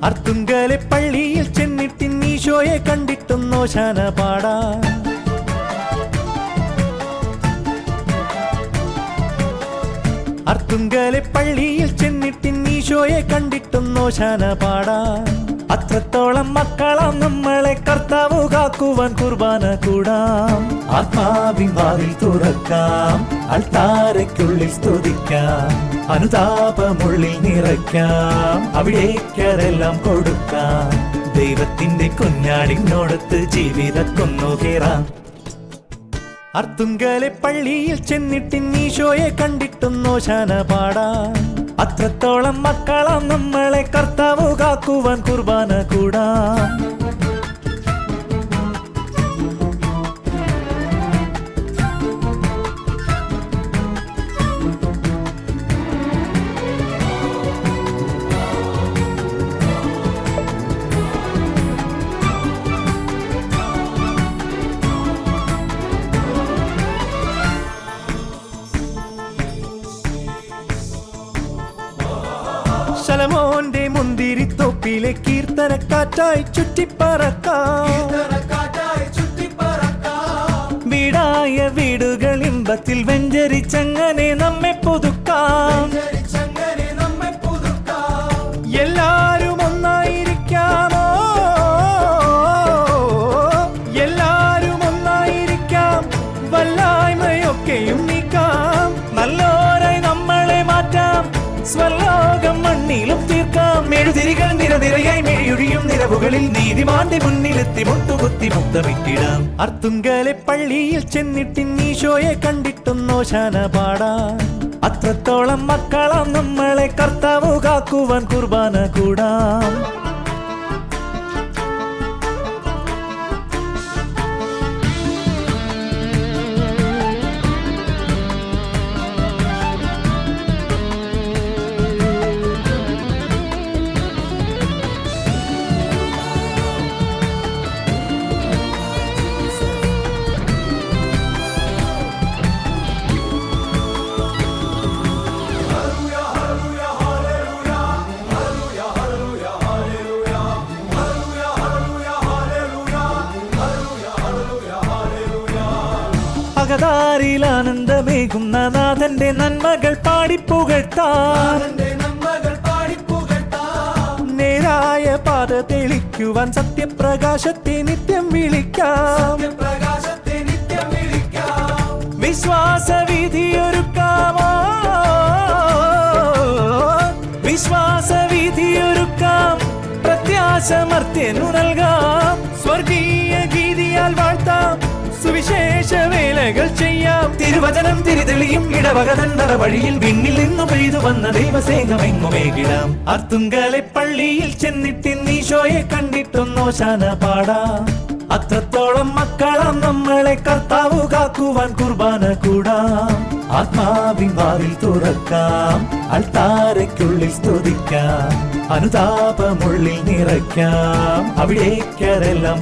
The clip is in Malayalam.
അർത്തുങ്കലെ പള്ളിയിൽ ചെന്നിട്ട് ഈശോയെ കണ്ടിട്ടും ഓശാന പാടാം. അർത്തുങ്കലെ പള്ളിയിൽ ചെന്നിട്ട് ഈശോയെ കണ്ടിട്ടും ഓശാന പാടാം. അത്രത്തോളം മക്കളാം നമ്മളെ കർത്താവ് കാക്കുവാൻ കുർബാന കൂടാം. ആത്മാവിൻ വാതിൽ തുറക്കാം, അൾത്താരയ്ക്കുള്ളിൽ സ്തുതിക്കാം, അനുതാപമുള്ളിൽ നിറയ്ക്കാം, അവിടേക്കരെല്ലാം കൊടുക്കാം. ദൈവത്തിന്റെ കുഞ്ഞാടിനോടത്ത് ജീവിതക്കൊന്നു കയറാം. അർത്തുങ്കലെ പള്ളിയിൽ ചെന്നിട്ട് ഈശോയെ കണ്ടിട്ടും ഓശാന പാടാം. അത്രത്തോളം മക്കളാം നമ്മളെ കർത്താവ് കാക്കുവാൻ കുർബാന കൂടാം. ശലോമോന്റെ മുന്തിരിത്തോപ്പിലെ കീർത്തനക്കാറ്റായി ചുറ്റിപ്പറക്കാം. വീടായ വീടുകൾ ഇമ്പത്തിൽ വെഞ്ചരിച്ചങ്ങനെ നമ്മെ പുതുക്കാം. എല്ലാരും ഒന്നായിരിക്കാമോ, എല്ലാരും ഒന്നായിരിക്കാം, വല്ലായ്മയൊക്കെയും നീക്കാം, നല്ലോരായി നമ്മളെ മാറ്റാം, സ്വർലോകം മണ്ണിലും തീർക്കാം. മെഴുതിരികൾ നിരനിരയായി മെഴിയൊഴിയും നിരവുകളിൽ നീതിമാന്റെ മുന്നിലെത്തി മുട്ടുകുത്തി മുത്തമിട്ടിടാം. അർത്തുങ്കലെ പള്ളിയിൽ ചെന്നിട്ട് ഈശോയെ കണ്ടിട്ടും ഓശാന പാടാം. അത്രത്തോളം മക്കളാം നമ്മളെ കർത്താവ് കാക്കുവാൻ കുർബാന കൂടാം. അകതാരിൽ ആനന്ദമേകുന്ന നാഥന്റെ നന്മകൾ പാടിപ്പുകഴ്ത്താൻ, നേരായ പാത തെളിക്കുവാൻ സത്യപ്രകാശത്തെ നിത്യം വിളിക്കാം. വിശ്വാസവിധിയൊരുക്കാമോ, വിശ്വാസവിധിയൊരുക്കാം, പ്രത്യാശമർത്യനു നൽകാം, സ്വർഗീയ ഗീതിയാൽ വാഴ്ത്താം, സുവിശേഷ വേലകൾ ചെയ്യാം. തിരുവചനം തിരിതെളിയും ഇടവകതന്നറ വഴിയിൽ വിണ്ണിൽ നിന്നു പെയ്തു വന്ന ദൈവസേനമെങ്ങുമേകിടാം. അർത്തുങ്കലെ പള്ളിയിൽ ചെന്നിട്ട് ഈശോയെ കണ്ടിട്ടും ഓശാന പാടാം. അത്രത്തോളം മക്കളാം നമ്മളെ കർത്താവ് കാക്കുവാൻ കുർബാന കൂടാം. ആത്മാവിൻ വാതിൽ തുറക്കാം, അൾത്താരയ്ക്കുള്ളിൽ സ്തുതിക്കാം, അനുതാപമുള്ളിൽ നിറയ്ക്കാം, അവിടേക്കരെല്ലാം